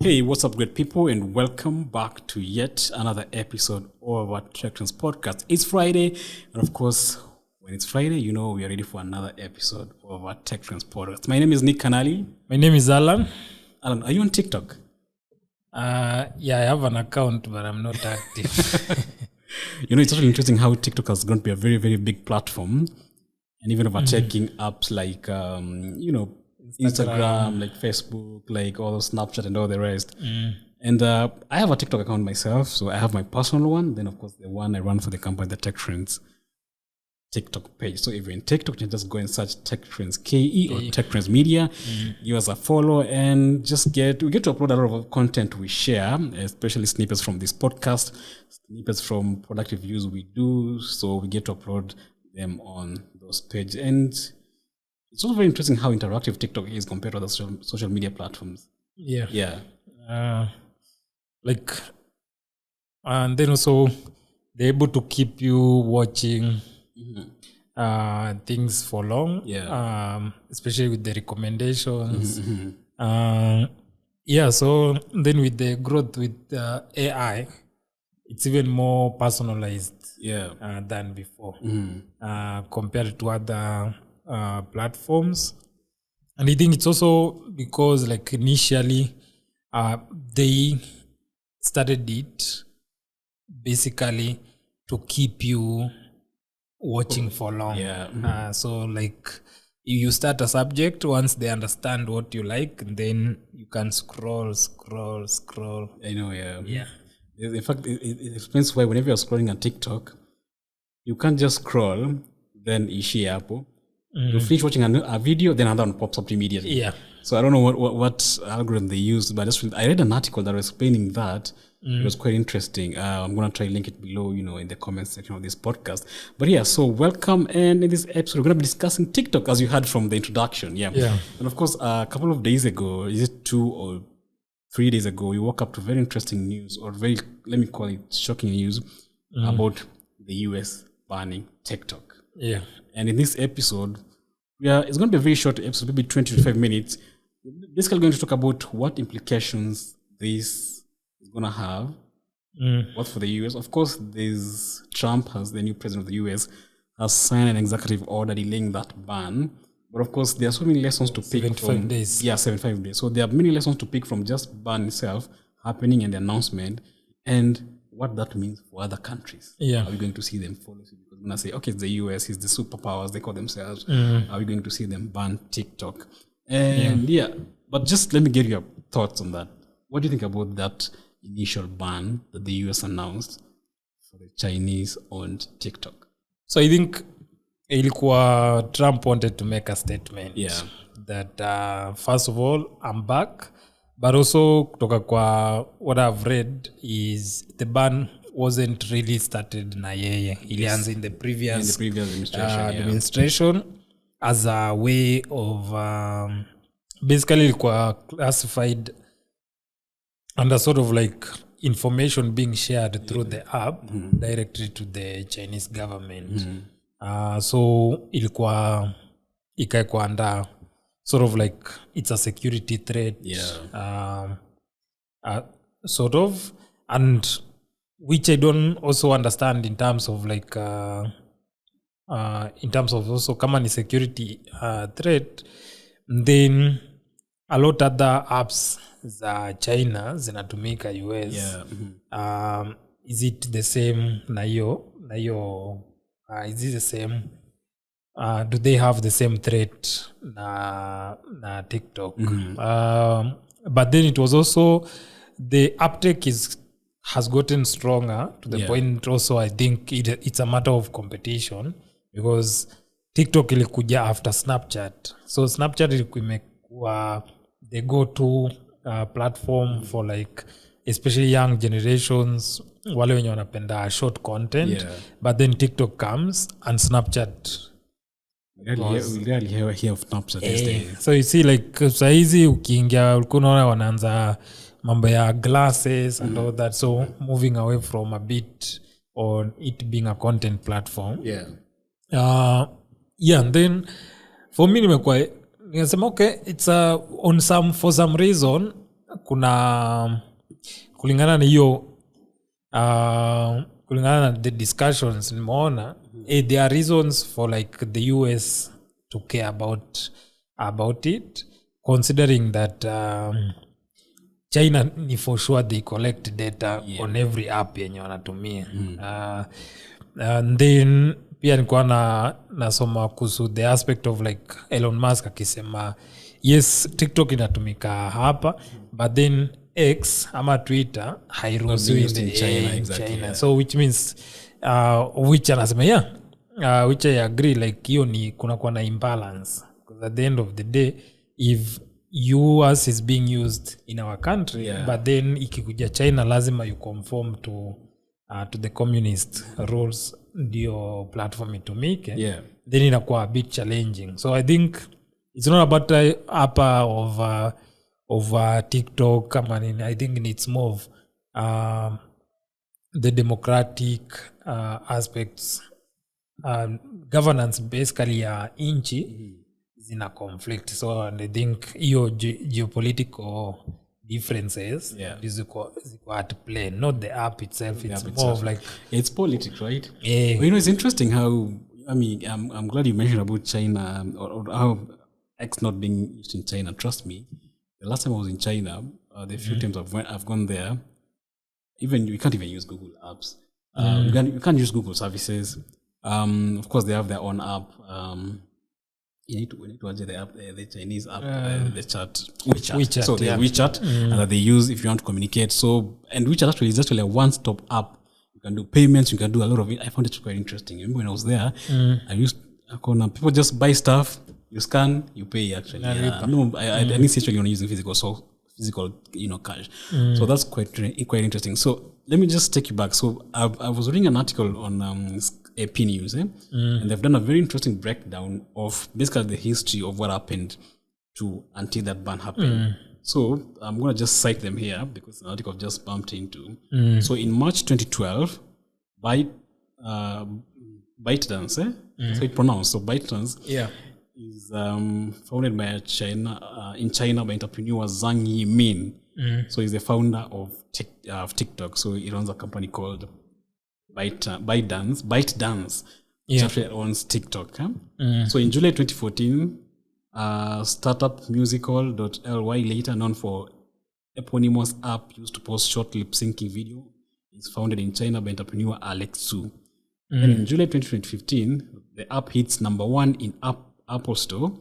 Hey, what's up, great people, and welcome back to yet another episode of our TechTrends Podcast. It's Friday, and of course, when it's Friday, you know we are ready for another episode of our TechTrends Podcast. My name is Nick Kanali. My name is Alan. Alan, are you on TikTok? Yeah, I have an account, but I'm not active. You know, it's actually interesting how TikTok has grown to be a very, very big platform, and even overtaking apps like, Instagram, like Facebook, like all Snapchat and all the rest. And I have a TikTok account myself, so I have my personal one. Then, of course, the one I run for the company, the TechTrends TikTok page. So if you're in TikTok, you can just go and search TechTrends KE or TechTrends Media. Give us a follow and we get to upload a lot of content we share, especially snippets from this podcast, snippets from productive views we do. So we get to upload them on those pages. And it's also very interesting how interactive TikTok is compared to other social media platforms. Yeah. And then also they're able to keep you watching things for long. Especially with the recommendations. So then with the growth with AI, it's even more personalized than before compared to other platforms. And I think it's also because like initially they started it basically to keep you watching for long. So like you start a subject, once they understand what you like, then you can scroll. I know, yeah. In fact, it explains why whenever you're scrolling on TikTok, you can't just scroll, then ishi hapo. You finish watching a video, then another one pops up immediately. So I don't know what algorithm they used, but I read an article that was explaining that. It was quite interesting. I'm going to try to link it below, in the comments section of this podcast. But so welcome. And in this episode, we're going to be discussing TikTok, as you heard from the introduction. And of course, a couple of days ago, is it 2 or 3 days ago, we woke up to very interesting news, or very, let me call it shocking news, about the US banning TikTok. And in this episode, it's going to be a very short episode, maybe 20 to 25 minutes. Basically going to talk about what implications this is going to have, what for the US. Of course, Trump, as the new president of the US, has signed an executive order delaying that ban. But of course, there are so many lessons to pick 75 days. 75 days. So there are many lessons to pick from just ban itself happening and the announcement, and what that means for other countries. Are we going to see them follow? Because when I say, okay, it's the US, it's the superpowers, they call themselves. Are we going to see them ban TikTok? And but just let me get your thoughts on that. What do you think about that initial ban that the US announced for the Chinese-owned TikTok? So I think Trump wanted to make a statement that first of all, I'm back. But also, what I've read is the ban wasn't really started na yeye. Ilianza in the previous administration as a way of basically classified under sort of like information being shared through the app directly to the Chinese government. So ikaekwa under sort of like it's a security threat, sort of, and which I don't also understand in terms of like in terms of also kama ni security threat, then a lot other apps za China zinatumika US. Is it the same na hiyo is it the same? Do they have the same threat na TikTok? But then it was also the uptake has gotten stronger to the point also I think it's a matter of competition because TikTok ilikuja after Snapchat. So Snapchat ilikuwa the go-to platform for like especially young generations wale wenye wanapenda short content. But then TikTok comes and Snapchat we rarely hear of Snapchat these days. So you see like saizi ukiingia ulikuwa unaona wanaanza mambo ya glasses and all that, so moving away from a bit on it being a content platform. And then for me nimekuwa ninasema okay, it's for some reason kuna kulingana na hiyo kulingana na the discussions nimeona there are reasons for like the US to care about it, considering that China ni for sure they collect data on every app yenye wanatumia. And then pia nilikuwa nasoma kuhusu the aspect of like Elon Musk akisema yes TikTok inatumika hapa but then X ama Twitter hairuhusiwi in China, exactly, China. So which means which anasema which I agree like hiyo ni kuna na imbalance, because at the end of the day if US is being used in our country but then ikikuja China lazima you conform to the communist rules ndio platform itumike, then inakuwa a bit challenging. So I think it's not about of TikTok. I think it's more of the democratic aspects, governance basically ya inchi zina conflict. So and I think hiyo geopolitical differences ziko at play, not the app itself. It's more of like it's politics, right? Well, it's interesting how I'm glad you mentioned about China or how X not being used in China. Trust me, the last time I was in China, the few times I've gone there, even you can't even use Google apps. You can't use Google services. Of course, they have their own app. We need to add the app, the Chinese app, the chat, WeChat. So the WeChat that they use if you want to communicate. So, and WeChat actually is actually a one-stop app. You can do payments, you can do a lot of it. I found it quite interesting. Remember when I was there, people just buy stuff, you scan, you pay actually. I didn't see actually on using physical cash. So that's quite interesting. So let me just take you back. So I was reading an article on AP News, and they've done a very interesting breakdown of basically the history of what happened until that ban happened. So I'm going to just cite them here because an article I've just bumped into. So in March 2012, ByteDance, so it's pronounced. So ByteDance is founded by in China by entrepreneur Zhang Yimin. So he's the founder of TikTok. So he runs a company called ByteDance, which actually owns TikTok. So in July 2014, startup musical.ly, later known for eponymous app used to post short lip-syncing video, is founded in China by entrepreneur Alex Su. And in July 2015, the app hits #1 in Apple Store,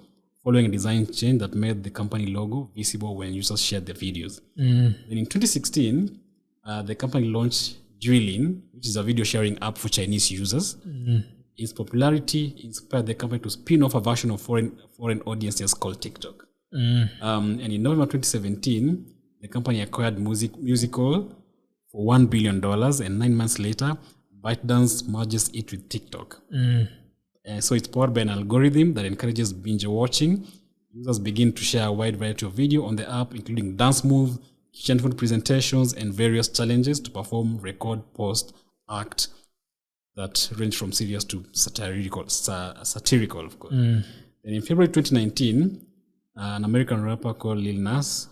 following a design change that made the company logo visible when users shared their videos. Then in 2016, the company launched Juilin, which is a video sharing app for Chinese users. Its popularity inspired the company to spin off a version of foreign audiences called TikTok. And in November 2017, the company acquired Musical for $1 billion, and 9 months later, ByteDance merges it with TikTok. So it's powered by an algorithm that encourages binge watching. Users begin to share a wide variety of video on the app, including dance moves, kitchen food presentations, and various challenges to perform, record, post, act that range from serious to satirical, of course. And in February 2019, an American rapper called Lil Nas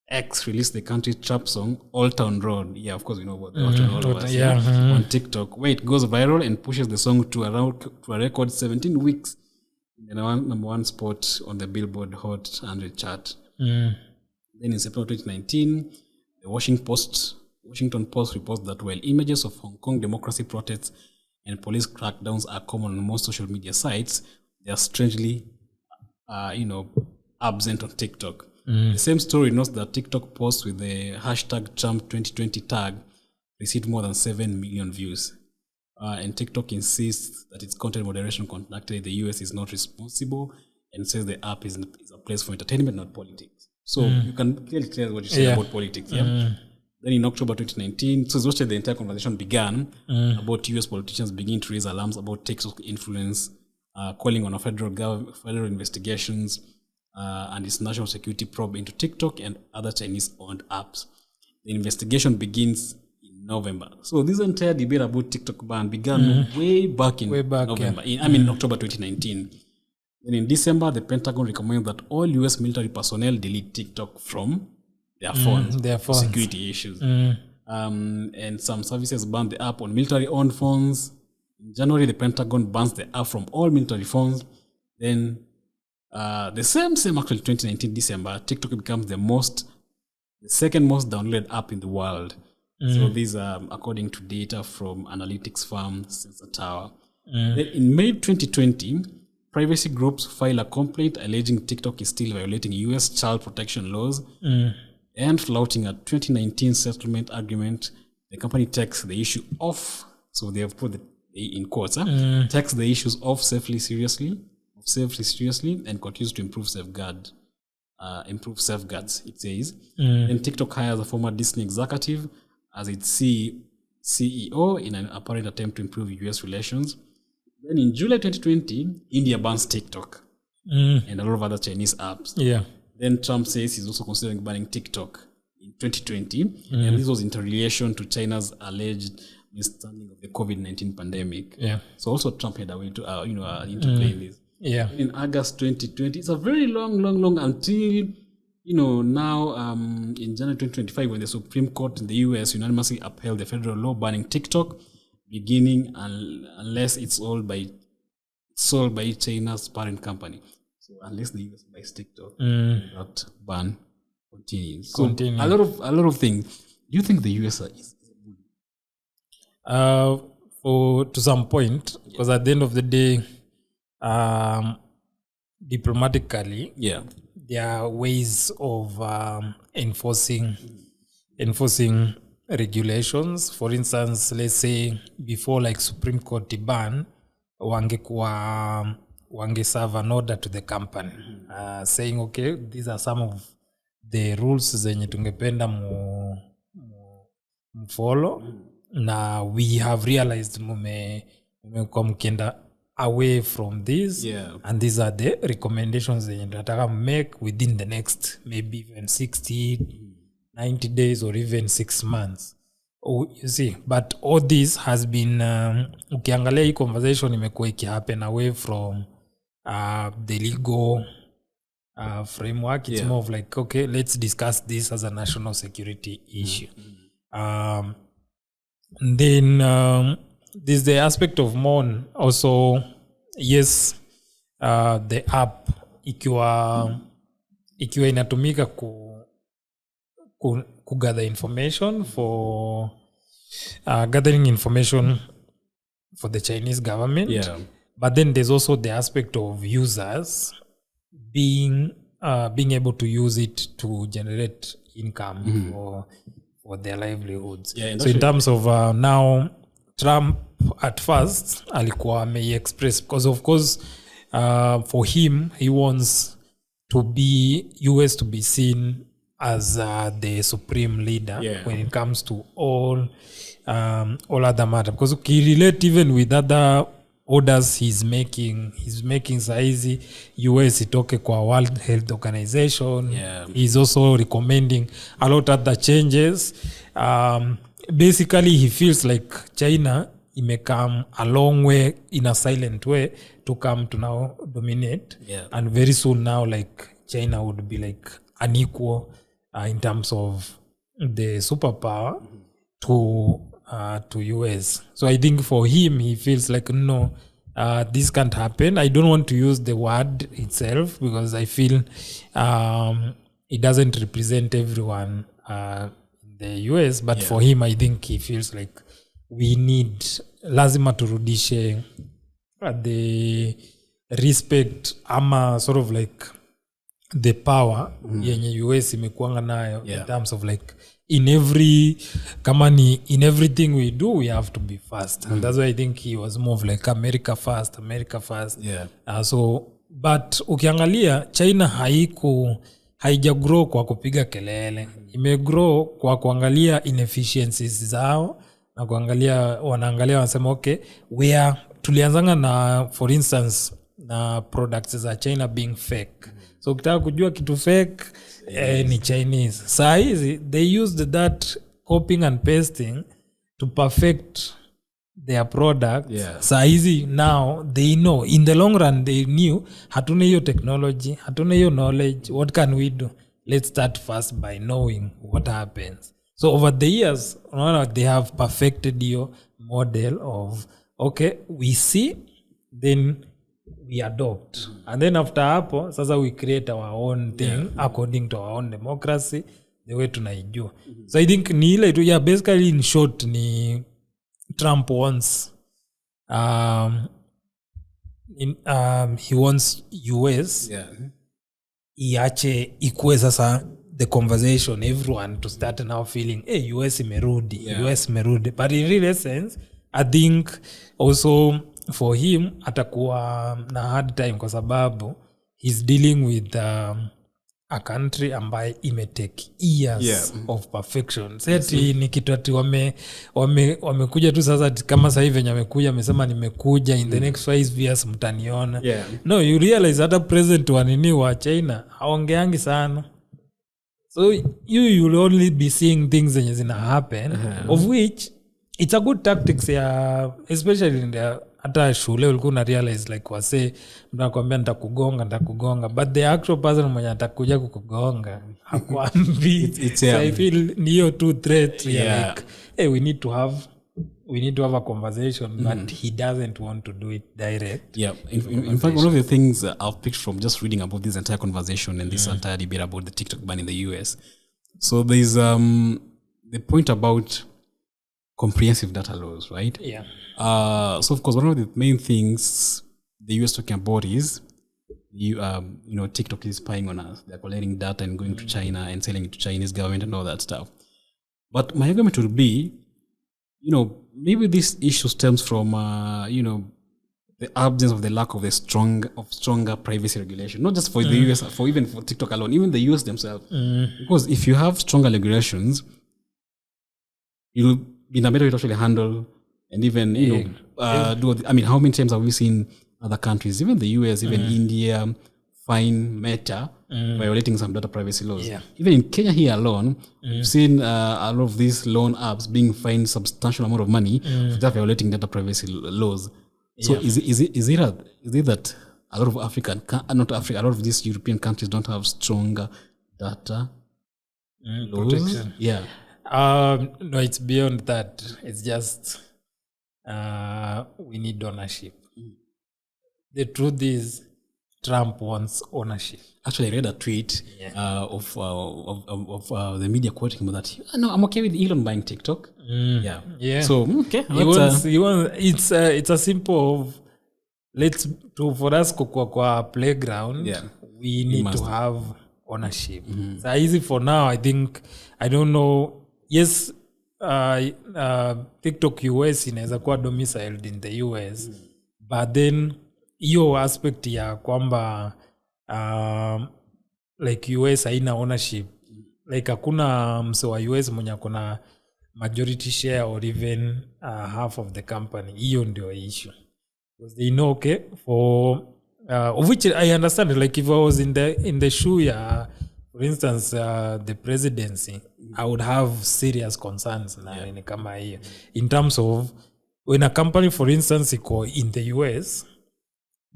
X released the country's trap song Old Town Road. Yeah, of course we know about the Old Town Road on TikTok, where it goes viral and pushes the song to a record 17 weeks in the #1 spot on the Billboard Hot 100 chart. Then in September 2019, the Washington Post reports that while images of Hong Kong democracy protests and police crackdowns are common on most social media sites, they are strangely, absent on TikTok. The same story notes that TikTok posts with the hashtag #Trump2020 tag received more than 7 million views. And TikTok insists that its content moderation conducted in the US is not responsible and says the app is a place for entertainment, not politics. So you can clearly tell what you say about politics. Then in October 2019, so it's actually the entire conversation began about US politicians beginning to raise alarms about TikTok influence, calling on a federal investigations and its national security probe into TikTok and other Chinese-owned apps. The investigation begins in November. So this entire debate about TikTok ban began way back in November. In October 2019. Then in December, the Pentagon recommended that all US military personnel delete TikTok from their phones, their phones. security issues. And some services ban the app on military-owned phones. In January, the Pentagon bans the app from all military phones. Then the same actually 2019 December, TikTok becomes the second most downloaded app in the world. So these are according to data from analytics firm Sensor Tower. Then in May 2020, privacy groups file a complaint alleging TikTok is still violating US child protection laws and flouting a 2019 settlement agreement. The company takes the issue off, so they have put it in quotes, takes the issues off safely seriously, and continues to improve safeguards, it says. Then TikTok hires a former Disney executive as its CEO in an apparent attempt to improve US relations. Then in July 2020, India bans TikTok and a lot of other Chinese apps. Yeah. Then Trump says he's also considering banning TikTok in 2020, and this was in relation to China's alleged misunderstanding of the COVID-19 pandemic. Yeah. So also Trump had a way to, interplay in this. Yeah. In August 2020, it's a very long until, now in January 2025, when the Supreme Court in the US unanimously upheld the federal law banning TikTok, beginning unless it's sold by China's parent company. So unless the US buys TikTok, that ban continues. So a lot of things. Do you think the US is to some point, because at the end of the day, diplomatically, there are ways of enforcing regulations. For instance, let's say before like Supreme Court ban, wange serve an order to the company saying, okay, these are some of the rules zenye tungependa follow. Now we have realized mkienda away from this, and these are the recommendations that I can make within the next maybe even 60, 90 days or even 6 months. You see, but all this has been ukiangalia hii conversation imekuwa ikihappen away from the legal framework. It's more of like, okay, let's discuss this as a national security issue. Then there's the aspect of MON also. Yes, the app ikiwa inatumika ku gather information for gathering information for the Chinese government. But then there's also the aspect of users being able to use it to generate income for their livelihoods. So in terms of now, Trump at first alikuwa may express, because of course for him he wants US to be seen as the supreme leader when it comes to all other matters, because he relate even with other orders he's making saizi US itoke kwa World Health Organization. He's also recommending a lot of the changes. Basically he feels like China may come a long way in a silent way to come to now dominate, and very soon now like China would be like unequal in terms of the superpower to US. So I think for him, he feels like, no, this can't happen. I don't want to use the word itself because I feel it doesn't represent everyone in the US. But for him, I think he feels like we need lazima turudishe the respect ama sort of like the power yenye US imekuanga nayo in terms of like in everything we do we have to be fast, and that's why I think he was more of like America first. So but ukiangalia China haijagrow kwa kupiga kelele, imegrow kwa kuangalia inefficiencies zao na wanaangalia wanasema okay, where tulianzanga na for instance na products za China being fake. So ukitaka kujua kitu fake ni Chinese. Saa hizi they used that copying and pasting to perfect their product. Saa hizi now they know, in the long run they knew hatuna hiyo technology, hatuna hiyo knowledge, what can we do? let's start first by knowing what happens. So over the years, they have perfected your model of, okay, we see, then we adopt. And then after hapo, sasa we create our own thing according to our own democracy, the way tunaijua. So I think ni ile tu, basically in short, ni Trump wants he wants US iache ikue sasa the conversation, everyone to start now feeling, hey, US imerudi, US imerudi. But in real essence, I think also for him atakuwa na hard time kwa sababu he's dealing with a country ambaye imetake years of perfection. Seti ni kitu ati wamekuja tu sasa kama sasa hivi venye amekuja amesema nimekuja in the next 5 years mtaniona. No, you realize hata president wa nini wa China haongeangi sana. So you will only be seeing things zenye zina happen of which it's a good tactics ya, especially in the hata shule ulikuwa na realize like wase mnakwambia nitakugonga but the actual person mwenye atakuja kukugonga hakwambi. So I feel niyo two threats like, hey, we need to have a conversation, but he doesn't want to do it direct. In fact, one of the things I've picked from just reading about this entire conversation and this entire debate about the TikTok ban in the US, so there's the point about comprehensive data laws, right? So of course, one of the main things the US talking about is TikTok is spying on us. They're collecting data and going to China and selling it to Chinese government and all that stuff. But my argument will be, maybe this issue stems from the absence of the lack of stronger privacy regulation, not just for the US, even for TikTok alone, even the US themselves. Because if you have stronger regulations, you'll be in a better way to actually handle and even do. I mean, how many times have we seen other countries, even the US, even India, fine Meta violating some data privacy laws? Even in Kenya here alone, we've seen a lot of these loan apps being fined substantial amount of money for just violating data privacy laws. So is it that a lot of a lot of these European countries don't have stronger data laws? Protection? No, it's beyond that. It's just we need ownership. The truth is, Trump wants ownership. Actually, I read a tweet of the media quoting him that, no, I'm okay with Elon buying TikTok. So okay, he wants. It's a simple of for us kwa playground. We need to have ownership. So easy for now. I think, I don't know. Yes, TikTok US inaweza kuwa domiciled in the US, but then hiyo aspect ya kwamba like US haina ownership, like hakuna mse wa US mwenye akona majority share or even half of the company. Hiyo ndio issue, because they know, okay, for of which I understand, like if I was in the shoe ya, for instance, the presidency, I would have serious concerns na kama hiyo, in terms of when a company, for instance, iko in the US,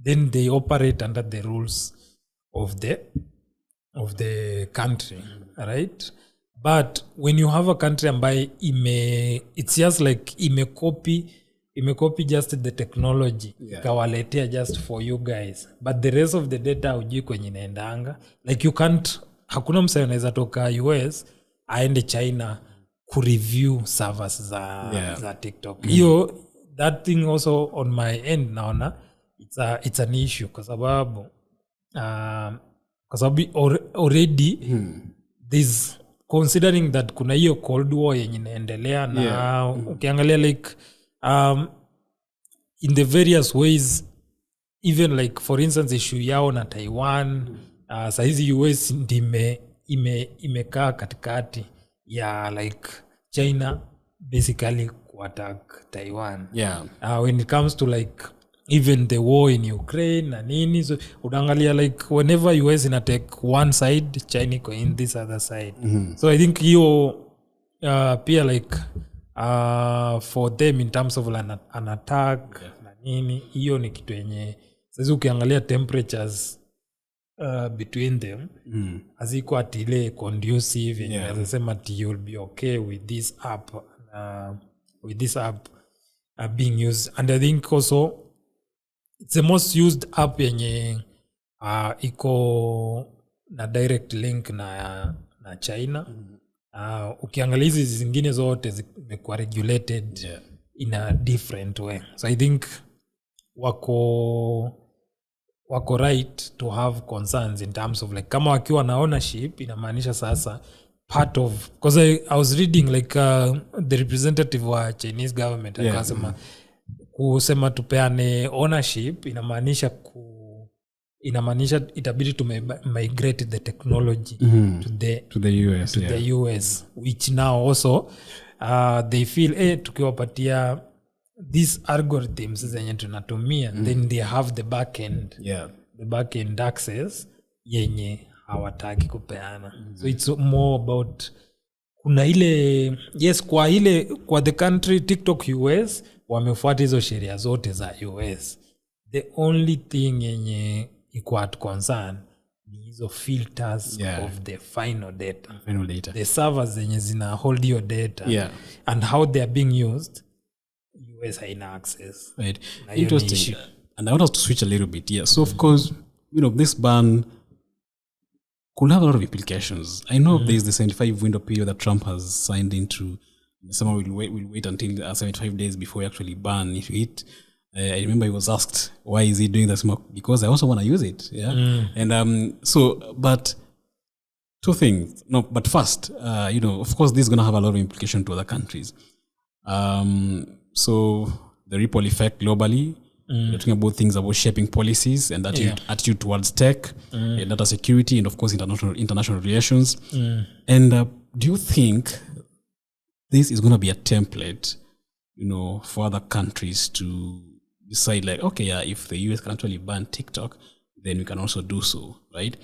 then they operate under the rules of the country, right? But when you have a country ambaye it's just like imecopy just the technology, ikawaletea just for you guys, but the rest of the data hujui kwenye inaendanga, like you can't, hakuna msee anaweza toka US aende China kureview servers za TikTok. Hiyo that thing also on my end naona it's an issue kwa sababu already this, considering that kuna hiyo Cold War yenye inaendelea na ukiangalia like in the various ways, even like for instance issue yao na Taiwan, saizi US ndime imekaa katikati ya like China basically kuattack Taiwan. When it comes to like even the war in Ukraine na nini, so unaangalia like whenever US ina take one side, China iko in this other side. So I think hiyo pia like for them in terms of an attack na nini, hiyo ni kitu yenye sasa ukiangalia temperatures between them haziko ati ile conducive nasema ati you'll be okay with this app being used. And I think also it's the most used app yenye iko na direct link na China. Ukiangalia hizi zingine zote zimekuwa regulated in a different way. So I think wako right to have concerns in terms of like kama wakiwa na ownership inamaanisha sasa part of, because I was reading like the representative wa Chinese government akasema kusema tupeane ownership inamaanisha itabidi to migrate the technology to the US which now also they feel tukiwapatia these algorithms zenye tunatumia then they have the back end access yenye hawataki kupeana. So it's more about kuna ile kwa the country TikTok US wamefuata hizo sheria zote za US. The only thing yenye iko at concern ni hizo filters of the final data. The servers zenye zina hold your data and how they are being used, US haina access. Right. Interesting. And I want us to switch a little bit. So of course, this ban could have a lot of implications. I know there's the 75 window period that Trump has signed into. Someone will wait until 75 days before he actually ban it. I remember he was asked, why is he doing this? Because I also want to use it. And but two things. No, but first, of course, this is going to have a lot of implication to other countries. So the ripple effect globally, we're talking about things about shaping policies and attitude towards tech, data security, and of course international relations. And do you think this is going to be a template, for other countries to decide like, okay, if the US can actually ban TikTok, then we can also do so, right?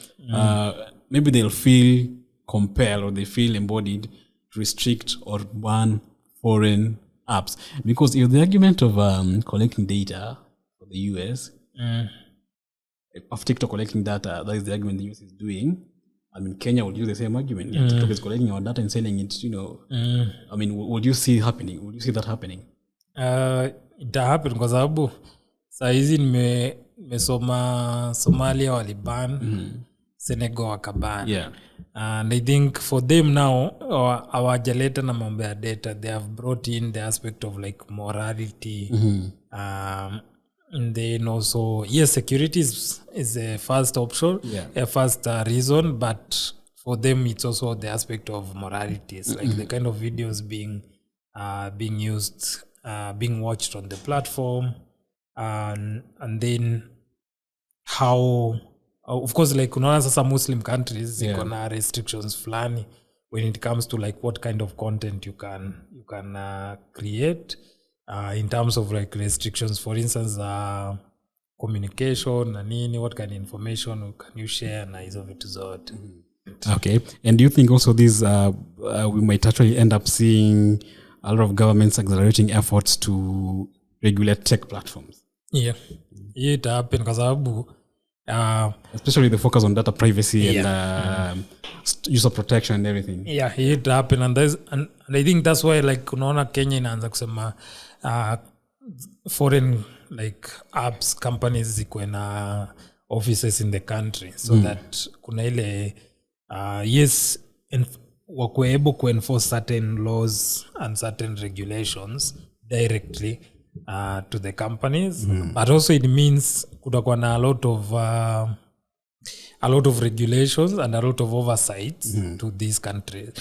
Maybe they'll feel compelled or they feel embodied to restrict or ban foreign apps, because if the argument of collecting data for the US, of TikTok collecting data, that is the argument the US is doing. I mean, Kenya would use the same argument. TikTok is collecting our data and selling it. I mean, would you see happening? Would you see that happening? It happen kwa sababu saa hizi nimesoma Somalia waliban, Senegal wakaban. And I think for them now, hawajaleta na mambo ya data, they have brought in the aspect of like morality. And then also, yes, security is a first option, a first reason, but for them it's also the aspect of morality. It's like the kind of videos being used, being watched on the platform, and then how, of course, like unaona sasa Muslim countries ziko na restrictions fulani when it comes to like what kind of content you can create, in terms of like restrictions, for instance, communication na nini, what kind of information can you share na hizo vitu zote. Okay. And do you think also these we might actually end up seeing a lot of governments accelerating efforts to regulate tech platforms? It happen kwa sababu especially the focus on data privacy and user protection and everything. It happen, and I think that's why like unaona Kenya inaanza kusema foreign like apps companies ziko na offices in the country, so that kuna ile wako able to enforce certain laws and certain regulations directly to the companies. But also it means kutakuwa na a lot of regulations and a lot of oversight to these countries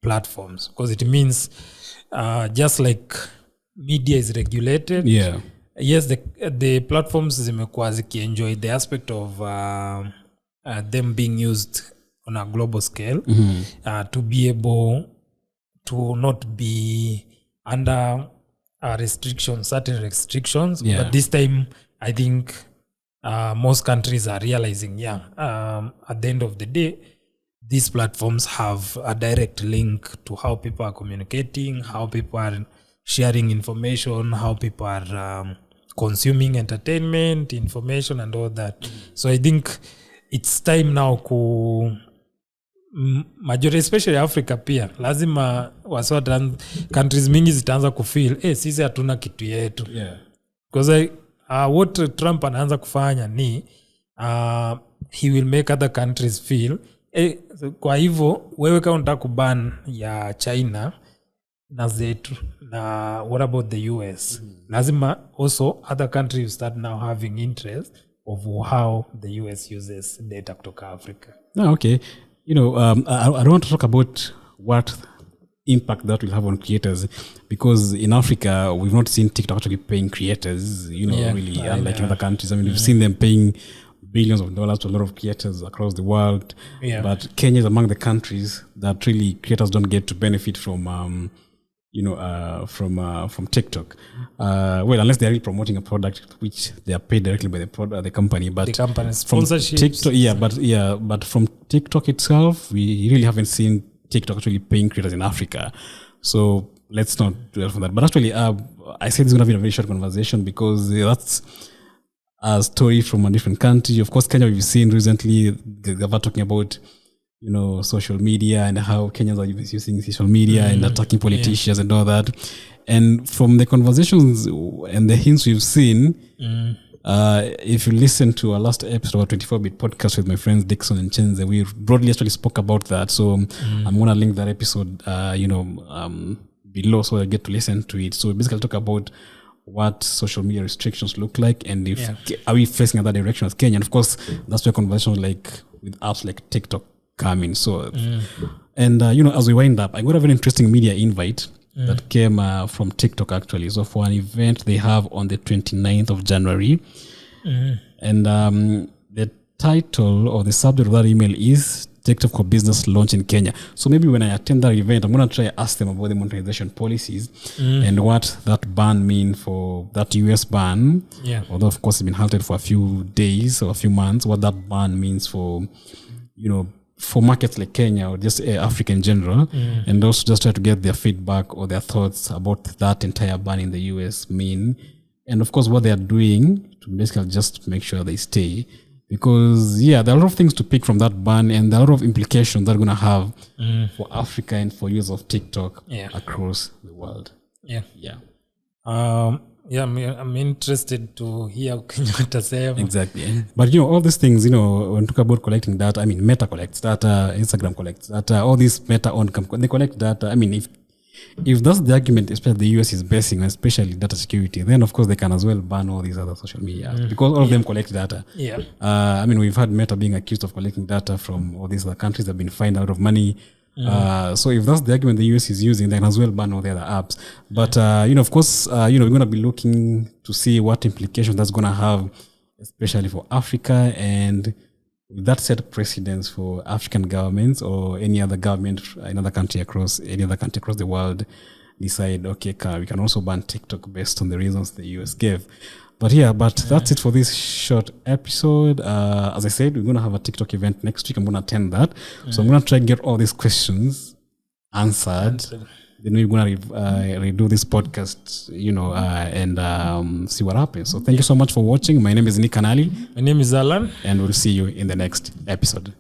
platforms, because it means just like media is regulated, yes, the platforms zimekuwa zikienjoy the aspect of them being used on a global scale, to be able to not be under certain restrictions. But this time I think most countries are realizing at the end of the day these platforms have a direct link to how people are communicating, how people are sharing information, how people are consuming entertainment, information and all that. So I think it's time now majority especially Africa pia lazima waswata countries mingi zitaanza kufeel sisi hatuna kitu yetu. Because what Trump anaanza kufanya ni he will make other countries feel kwa hivyo wewe kama unataka kuban ya China na zetu na what about the US? Lazima also other countries start now having interest of how the US uses data kutoka Africa. Okay. I don't want to talk about what impact that will have on creators, because in Africa we've not seen TikTok actually paying creators, really, unlike in other countries. I mean, we've seen them paying billions of dollars to a lot of creators across the world, but Kenya is among the countries that really creators don't get to benefit from from TikTok. Well, unless they're really promoting a product which they are paid directly by the company, but the company from TikTok, but from TikTok itself, we really haven't seen TikTok actually paying creators in Africa. So let's not dwell on that. But actually, I said this is going to be a very short conversation because that's a story from a different country. Of course, Kenya, we've seen recently the government talking about social media and how Kenyans are using social media and attacking politicians and all that. And from the conversations and the hints we've seen, if you listen to our last episode of 24-bit podcast with my friends Dixon and Chenze, we broadly actually spoke about that. So I'm going to link that episode, below so I get to listen to it. So basically talk about what social media restrictions look like and if are we facing that direction as Kenya. And of course, that's where conversations like with apps like TikTok come in. So, and as we wind up, I got a very interesting media invite that came from TikTok actually. So for an event they have on the 29th of January. And the title or the subject of that email is TikTok for Business Launch in Kenya. So maybe when I attend that event, I'm going to try ask them about the monetization policies and what that ban mean for that US ban. Although of course it's been halted for a few days or a few months, what that ban means for, for markets like Kenya or just Africa in general, and also just try to get their feedback or their thoughts about that entire ban in the US mean, and of course what they are doing to basically just make sure they stay, because there are a lot of things to pick from that ban and there are a lot of implications that are going to have for Africa and for use of TikTok across the world. I'm interested to hear Kenyatta say. Exactly. But all these things, when we talk about collecting data, I mean, Meta collects data, Instagram collects data, all these Meta-owned companies, they collect data. I mean, if that's the argument, especially the US is basing, especially data security, then of course they can as well ban all these other social media because all of them collect data. I mean, we've had Meta being accused of collecting data from all these other countries that have been fined a lot of money. So if that's the argument the US is using, then as well ban all the other apps. But, of course, we're going to be looking to see what implications that's going to have, especially for Africa, and that set precedence for African governments or any other government in any other country across the world decide, okay, we can also ban TikTok based on the reasons the US gave. But that's it for this short episode. As I said, we're going to have a TikTok event next week. I'm going to attend that. So I'm going to try and get all these questions answered. Then we're going to redo this podcast, and see what happens. So thank you so much for watching. My name is Nick Kanali. My name is Alan. And we'll see you in the next episode.